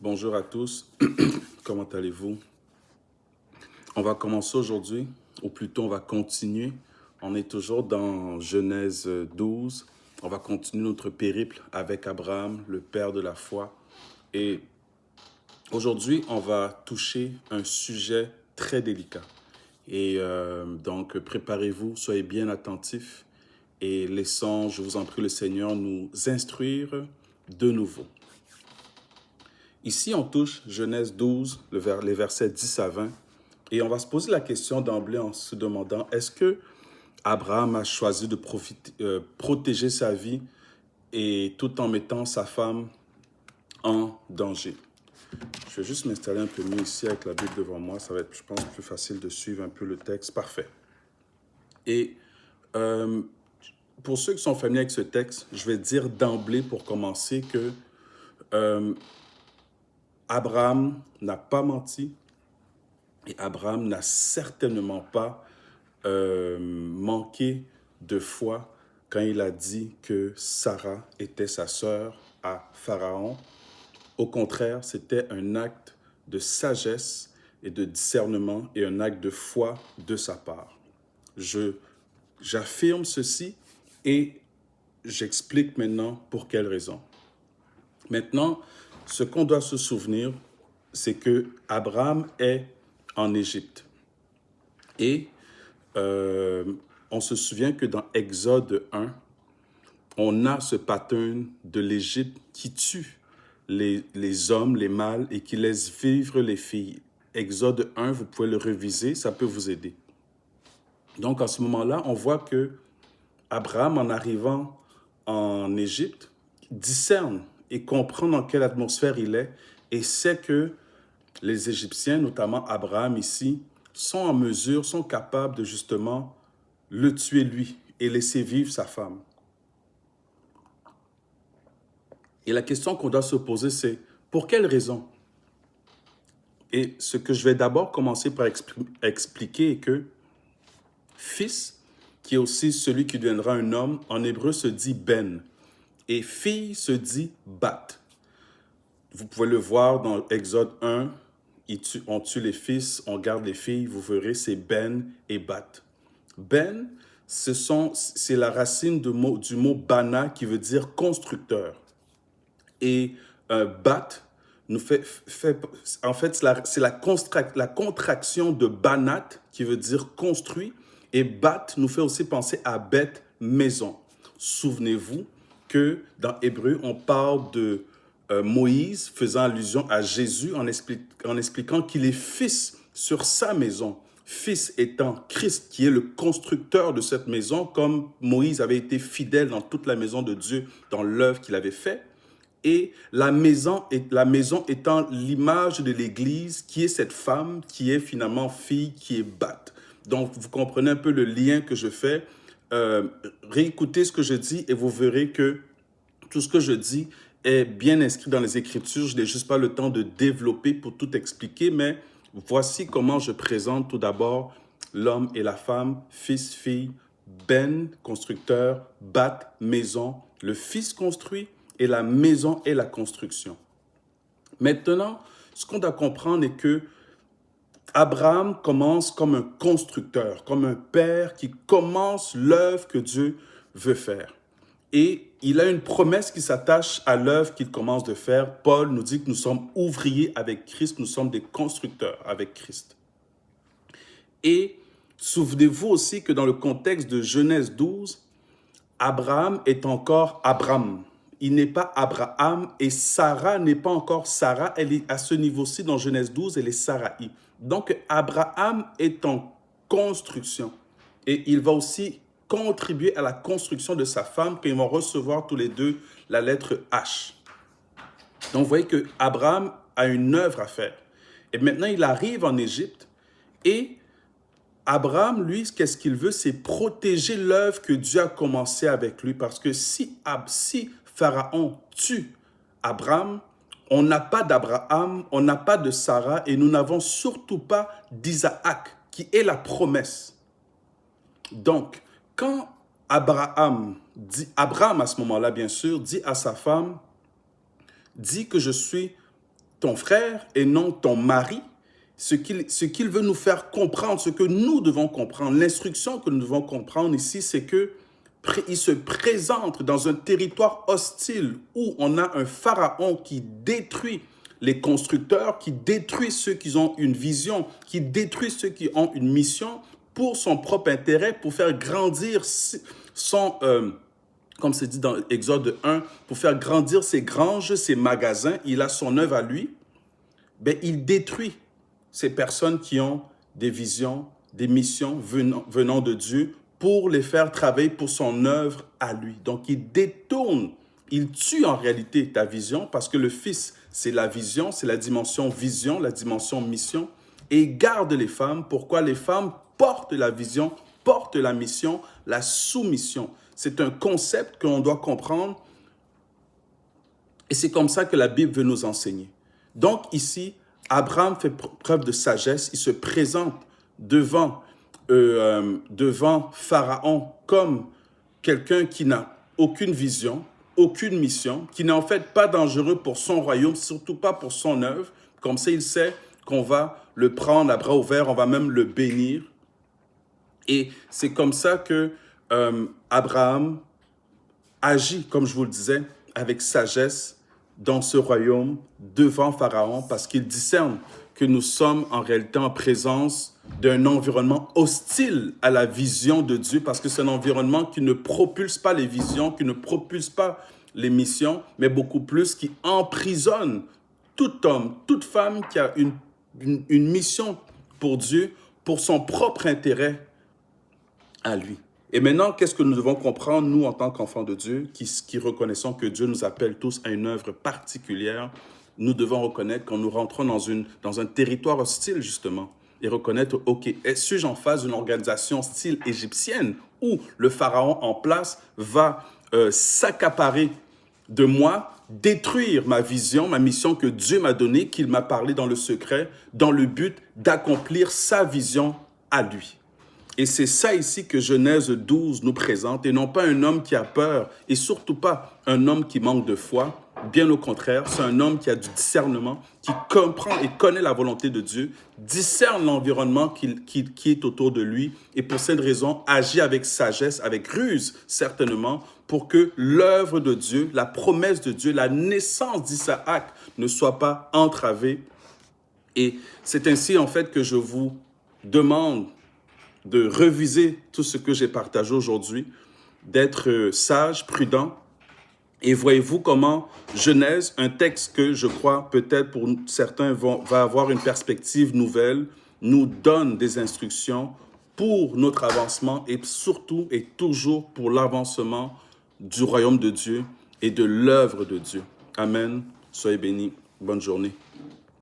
Bonjour à tous, comment allez-vous? On va commencer aujourd'hui, ou plutôt on va continuer. On est toujours dans Genèse 12. On va continuer notre périple avec Abraham, le père de la foi. Et aujourd'hui, on va toucher un sujet très délicat. Et donc, préparez-vous, soyez bien attentifs et laissons, je vous en prie, le Seigneur nous instruire de nouveau. Ici, on touche Genèse 12, les versets 10 à 20, et on va se poser la question d'emblée en se demandant, est-ce que Abraham a choisi de protéger sa vie et tout en mettant sa femme en danger? Je vais juste m'installer un peu mieux ici avec la Bible devant moi, ça va être, je pense, plus facile de suivre un peu le texte. Parfait. Et euh, pour ceux qui sont familiers avec ce texte, je vais dire d'emblée pour commencer que euh, Abraham n'a pas menti. Et Abraham n'a certainement pas manqué de foi quand il a dit que Sarah était sa sœur à Pharaon. Au contraire, c'était un acte de sagesse et de discernement et un acte de foi de sa part. J'affirme ceci et j'explique maintenant pour quelle raison. Maintenant, ce qu'on doit se souvenir, c'est que Abraham est en Égypte. Et on se souvient que dans Exode 1, on a ce pattern de l'Égypte qui tue les hommes, les mâles, et qui laisse vivre les filles. Exode 1, vous pouvez le réviser, ça peut vous aider. Donc, à ce moment-là, on voit que Abraham, en arrivant en Égypte, discerne et comprend dans quelle atmosphère il est et sait que les Égyptiens, notamment Abraham ici, sont en mesure, sont capables de justement le tuer lui et laisser vivre sa femme. Et la question qu'on doit se poser, c'est pour quelle raison? Et ce que je vais d'abord commencer par expliquer est que fils, qui est aussi celui qui deviendra un homme, en hébreu se dit ben, et fille se dit bat. Vous pouvez le voir dans Exode 1, on tue les fils, on garde les filles, vous verrez, c'est ben et bat. Ben, c'est la racine du mot bana qui veut dire constructeur. Et bat nous en fait, c'est la contraction de banat qui veut dire construit. Et bat nous fait aussi penser à bête, maison. Souvenez-vous que dans Hébreu, on parle de Moïse faisant allusion à Jésus en expliquant qu'il est fils sur sa maison. Fils étant Christ, qui est le constructeur de cette maison, comme Moïse avait été fidèle dans toute la maison de Dieu, dans l'œuvre qu'il avait faite. Et la maison étant l'image de l'Église, qui est cette femme, qui est finalement fille, qui est batte. Donc, vous comprenez un peu le lien que je fais. Réécoutez ce que je dis et vous verrez que tout ce que je dis est bien inscrit dans les Écritures. Je n'ai juste pas le temps de développer pour tout expliquer, mais voici comment je présente tout d'abord l'homme et la femme, fils, fille, ben, constructeur, bat, maison, le fils construit et la maison est la construction. Maintenant, ce qu'on doit comprendre est que Abraham commence comme un constructeur, comme un père qui commence l'œuvre que Dieu veut faire. Et il a une promesse qui s'attache à l'œuvre qu'il commence de faire. Paul nous dit que nous sommes ouvriers avec Christ, nous sommes des constructeurs avec Christ. Et souvenez-vous aussi que dans le contexte de Genèse 12, Abraham est encore Abram. Il n'est pas Abraham et Sarah n'est pas encore Sarah. Elle est à ce niveau-ci dans Genèse 12, elle est Sarai. Donc Abraham est en construction et il va aussi contribuer à la construction de sa femme quand ils vont recevoir tous les deux la lettre H. Donc vous voyez que Abraham a une œuvre à faire. Et maintenant il arrive en Égypte et Abraham, lui, qu'est-ce qu'il veut? C'est protéger l'œuvre que Dieu a commencé avec lui. Parce que si Pharaon tue Abraham, on n'a pas d'Abraham, on n'a pas de Sarah et nous n'avons surtout pas d'Isaac, qui est la promesse. Donc, quand Abraham à ce moment-là, bien sûr, dit à sa femme, dit que je suis ton frère et non ton mari. Ce qu'il veut nous faire comprendre, ce que nous devons comprendre, l'instruction que nous devons comprendre ici, c'est que il se présente dans un territoire hostile où on a un pharaon qui détruit les constructeurs, qui détruit ceux qui ont une vision, qui détruit ceux qui ont une mission pour son propre intérêt, pour faire grandir son, comme c'est dit dans Exode 1, pour faire grandir ses granges, ses magasins. Il a son œuvre à lui. Ben, il détruit ces personnes qui ont des visions, des missions venant de Dieu pour les faire travailler pour son œuvre à lui. Donc, il détourne, il tue en réalité ta vision parce que le Fils, c'est la vision, c'est la dimension vision, la dimension mission, et il garde les femmes. Pourquoi? Les femmes portent la vision, portent la mission, la soumission. C'est un concept que l'on doit comprendre et c'est comme ça que la Bible veut nous enseigner. Donc ici, Abraham fait preuve de sagesse, il se présente devant Pharaon comme quelqu'un qui n'a aucune vision, aucune mission, qui n'est en fait pas dangereux pour son royaume, surtout pas pour son œuvre. Comme ça, il sait qu'on va le prendre à bras ouverts, on va même le bénir. Et c'est comme ça que Abraham agit, comme je vous le disais, avec sagesse dans ce royaume devant Pharaon parce qu'il discerne que nous sommes en réalité en présence d'un environnement hostile à la vision de Dieu parce que c'est un environnement qui ne propulse pas les visions, qui ne propulse pas les missions, mais beaucoup plus qui emprisonne tout homme, toute femme qui a une mission pour Dieu, pour son propre intérêt à lui. Et maintenant, qu'est-ce que nous devons comprendre, nous, en tant qu'enfants de Dieu, qui reconnaissons que Dieu nous appelle tous à une œuvre particulière? Nous devons reconnaître quand nous rentrons dans un territoire hostile, justement, et reconnaître, OK, suis-je en face d'une organisation style égyptienne où le pharaon en place va s'accaparer de moi, détruire ma vision, ma mission que Dieu m'a donnée, qu'il m'a parlé dans le secret, dans le but d'accomplir sa vision à lui. Et c'est ça ici que Genèse 12 nous présente, et non pas un homme qui a peur, et surtout pas un homme qui manque de foi. Bien au contraire, c'est un homme qui a du discernement, qui comprend et connaît la volonté de Dieu, discerne l'environnement qui est autour de lui, et pour cette raison, agit avec sagesse, avec ruse certainement, pour que l'œuvre de Dieu, la promesse de Dieu, la naissance d'Isaac ne soit pas entravée. Et c'est ainsi en fait que je vous demande de reviser tout ce que j'ai partagé aujourd'hui, d'être sage, prudent. Et voyez-vous comment Genèse, un texte que je crois peut-être pour certains va avoir une perspective nouvelle, nous donne des instructions pour notre avancement et surtout et toujours pour l'avancement du royaume de Dieu et de l'œuvre de Dieu. Amen. Soyez bénis. Bonne journée.